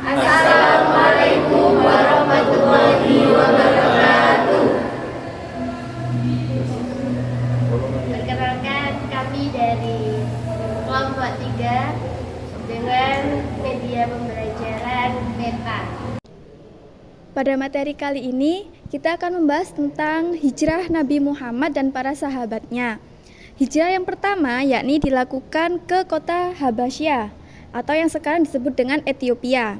Assalamualaikum warahmatullahi wabarakatuh. Perkenalkan, kami dari kelompok 3 dengan media pembelajaran Meta. Pada materi kali ini, kita akan membahas tentang hijrah Nabi Muhammad dan para sahabatnya. Hijrah yang pertama yakni dilakukan ke kota Habasyah atau yang sekarang disebut dengan Ethiopia.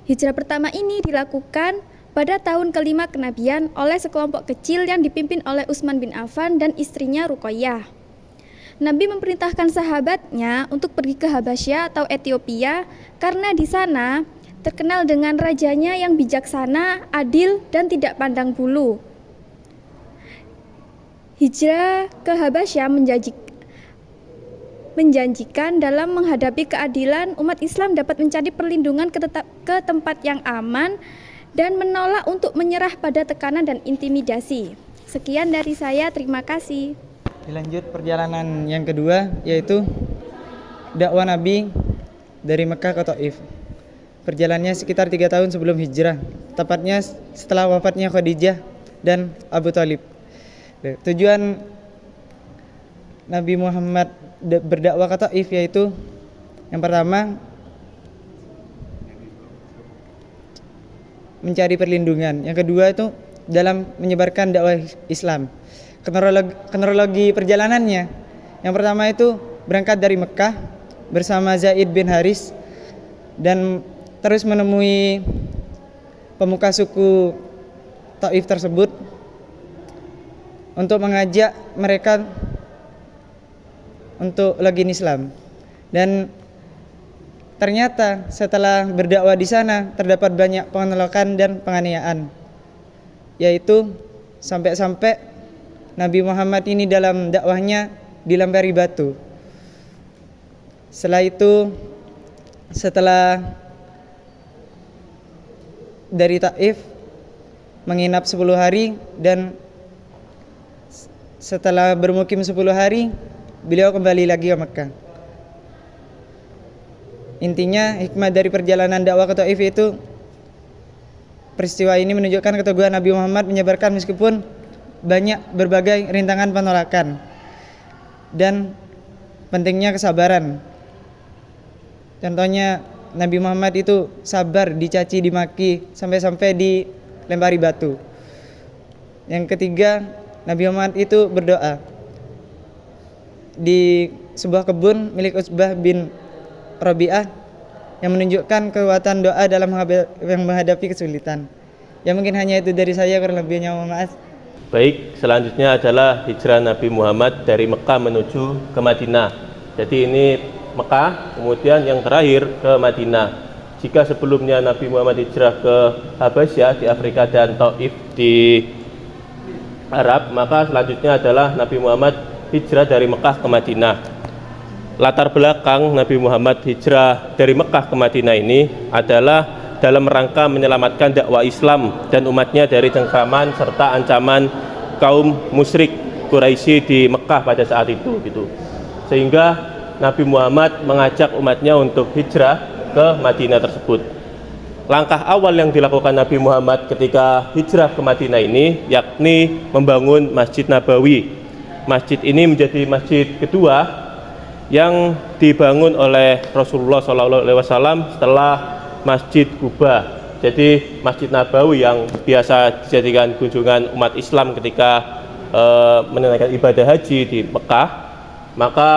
Hijrah pertama ini dilakukan pada tahun kelima kenabian oleh sekelompok kecil yang dipimpin oleh Utsman bin Affan dan istrinya Ruqayyah. Nabi memerintahkan sahabatnya untuk pergi ke Habasyah atau Ethiopia karena di sana terkenal dengan rajanya yang bijaksana, adil, dan tidak pandang bulu. Hijrah ke Habasyah menjanjikan dalam menghadapi keadilan, umat Islam dapat mencari perlindungan ke tempat yang aman dan menolak untuk menyerah pada tekanan dan intimidasi. Sekian dari saya, terima kasih. Dilanjut perjalanan yang kedua, yaitu dakwah Nabi dari Mekah ke Thaif. Perjalanannya sekitar 3 tahun sebelum hijrah, tepatnya setelah wafatnya Khadijah dan Abu Thalib. Tujuan Nabi Muhammad berdakwah ke Thaif yaitu yang pertama mencari perlindungan, yang kedua itu dalam menyebarkan dakwah Islam. Kronologi perjalanannya, yang pertama itu berangkat dari Mekah bersama Zaid bin Haris dan terus menemui pemuka suku Thaif tersebut untuk mengajak mereka untuk login Islam. Dan ternyata setelah berdakwah di sana terdapat banyak penolakan dan penganiayaan, yaitu sampai-sampai Nabi Muhammad ini dalam dakwahnya dilempari batu. Setelah dari Thaif menginap 10 hari dan setelah bermukim 10 hari beliau kembali lagi ke Mekah. Intinya hikmah dari perjalanan dakwah ke Thaif itu, peristiwa ini menunjukkan keteguhan Nabi Muhammad menyebarkan meskipun banyak berbagai rintangan penolakan dan pentingnya kesabaran. Contohnya Nabi Muhammad itu sabar dicaci dimaki sampai-sampai dilempari batu. Yang ketiga, Nabi Muhammad itu berdoa di sebuah kebun milik Utsbah bin Rabi'ah yang menunjukkan kekuatan doa dalam menghadapi kesulitan. Ya mungkin hanya itu dari saya, kurang lebihnya mohon maaf. Baik, selanjutnya adalah hijrah Nabi Muhammad dari Mekah menuju ke Madinah. Jadi ini Mekah, kemudian yang terakhir ke Madinah. Jika sebelumnya Nabi Muhammad hijrah ke Habasyah di Afrika dan Thaif di Arab, maka selanjutnya adalah Nabi Muhammad hijrah dari Mekah ke Madinah. Latar belakang Nabi Muhammad hijrah dari Mekah ke Madinah ini adalah dalam rangka menyelamatkan dakwah Islam dan umatnya dari cengkraman serta ancaman kaum musyrik Quraisy di Mekah pada saat itu gitu. Sehingga Nabi Muhammad mengajak umatnya untuk hijrah ke Madinah tersebut. Langkah awal yang dilakukan Nabi Muhammad ketika hijrah ke Madinah ini yakni membangun Masjid Nabawi. Masjid ini menjadi masjid kedua yang dibangun oleh Rasulullah SAW setelah Masjid Quba. Jadi Masjid Nabawi yang biasa dijadikan kunjungan umat Islam ketika menunaikan ibadah haji di Mekah, maka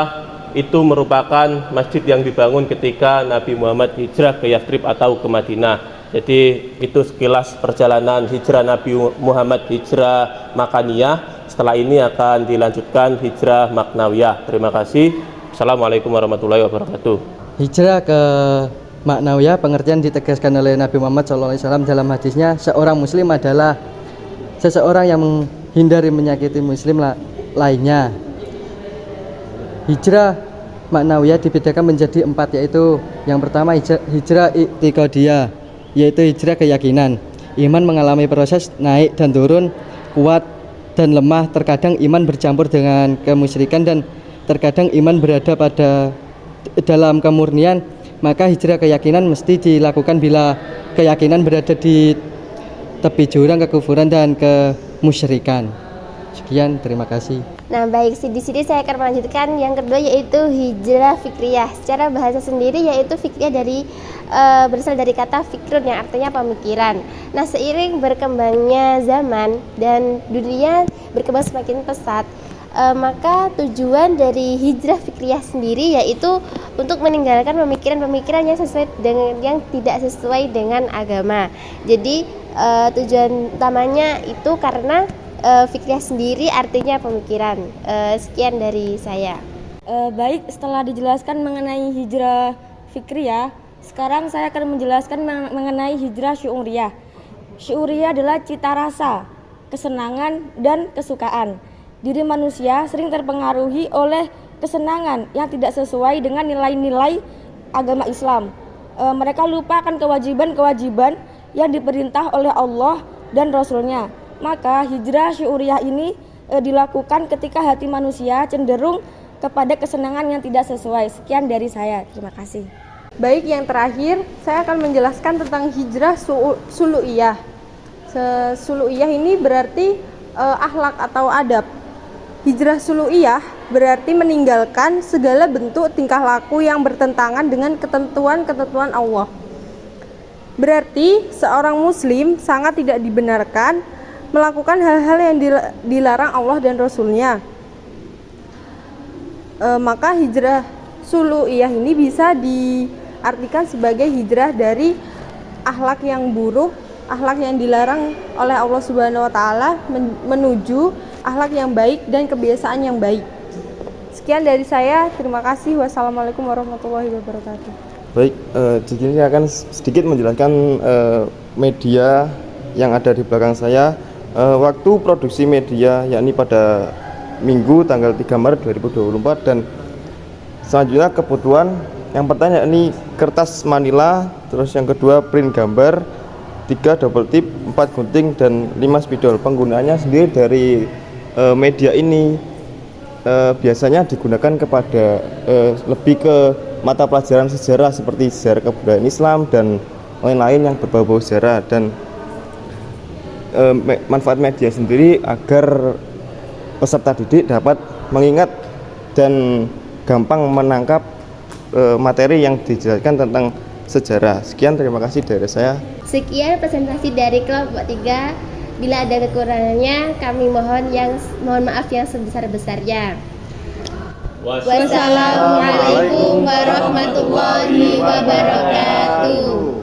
itu merupakan masjid yang dibangun ketika Nabi Muhammad hijrah ke Yathrib atau ke Madinah. Jadi itu sekilas perjalanan hijrah Nabi Muhammad, hijrah Makaniyah. Setelah ini akan dilanjutkan hijrah Maknawiyah. Terima kasih. Assalamualaikum warahmatullahi wabarakatuh. Hijrah ke Maknawiyah, pengertian ditegaskan oleh Nabi Muhammad SAW dalam hadisnya, seorang muslim adalah seseorang yang menghindari menyakiti muslim lainnya. Hijrah Maknawiyah dibedakan menjadi 4, yaitu yang pertama hijrah i'tiqadiyah, yaitu hijrah keyakinan. Iman mengalami proses naik dan turun, kuat dan lemah. Terkadang iman bercampur dengan kemusyrikan dan terkadang iman berada dalam kemurnian. Maka hijrah keyakinan mesti dilakukan bila keyakinan berada di tepi jurang kekufuran dan kemusyrikan. Sekian, terima kasih. Nah, baik, di sini saya akan melanjutkan yang kedua, yaitu hijrah fikriyah. Secara bahasa sendiri yaitu fikriyah berasal dari kata fikrun yang artinya pemikiran. Nah, seiring berkembangnya zaman dan dunia berkembang semakin pesat, maka tujuan dari hijrah fikriyah sendiri yaitu untuk meninggalkan pemikiran-pemikiran yang tidak sesuai dengan agama. Jadi tujuan utamanya itu karena fikriyah sendiri artinya pemikiran. Sekian dari saya. Baik, setelah dijelaskan mengenai hijrah fikriyah, sekarang saya akan menjelaskan mengenai hijrah syu'uriyah. Syu'uriyah adalah cita rasa, kesenangan, dan kesukaan. Diri manusia sering terpengaruhi oleh kesenangan yang tidak sesuai dengan nilai-nilai agama Islam. Mereka lupa akan kewajiban-kewajiban yang diperintah oleh Allah dan Rasul-Nya. Maka hijrah syu'uriyah ini dilakukan ketika hati manusia cenderung kepada kesenangan yang tidak sesuai. Sekian dari saya, terima kasih. Baik, yang terakhir saya akan menjelaskan tentang hijrah sulu'iyah. Sulu'iyah ini berarti akhlak atau adab. Hijrah sulu'iyah berarti meninggalkan segala bentuk tingkah laku yang bertentangan dengan ketentuan-ketentuan Allah. Berarti seorang muslim sangat tidak dibenarkan melakukan hal-hal yang dilarang Allah dan Rasul-Nya. Maka hijrah sulu'iyah ini bisa diartikan sebagai hijrah dari akhlak yang buruk, akhlak yang dilarang oleh Allah Subhanahu wa taala menuju akhlak yang baik dan kebiasaan yang baik. Sekian dari saya, terima kasih. Wassalamualaikum warahmatullahi wabarakatuh. Baik, di sini saya akan sedikit menjelaskan media yang ada di belakang saya. Waktu produksi media yakni pada Minggu tanggal 3 Maret 2024, dan selanjutnya kebutuhan yang pertama yakni kertas manila, terus yang kedua print gambar, 3 double tip, 4 gunting, dan 5 spidol. Penggunaannya sendiri dari media ini biasanya digunakan kepada lebih ke mata pelajaran sejarah seperti sejarah kebudayaan Islam dan lain-lain yang berbau-bau sejarah. Dan manfaat media sendiri agar peserta didik dapat mengingat dan gampang menangkap materi yang dijelaskan tentang sejarah. Sekian, terima kasih dari saya. Sekian presentasi dari kelompok 3. Bila ada kekurangannya, kami mohon maaf yang sebesar-besarnya. Wassalamualaikum warahmatullahi wabarakatuh.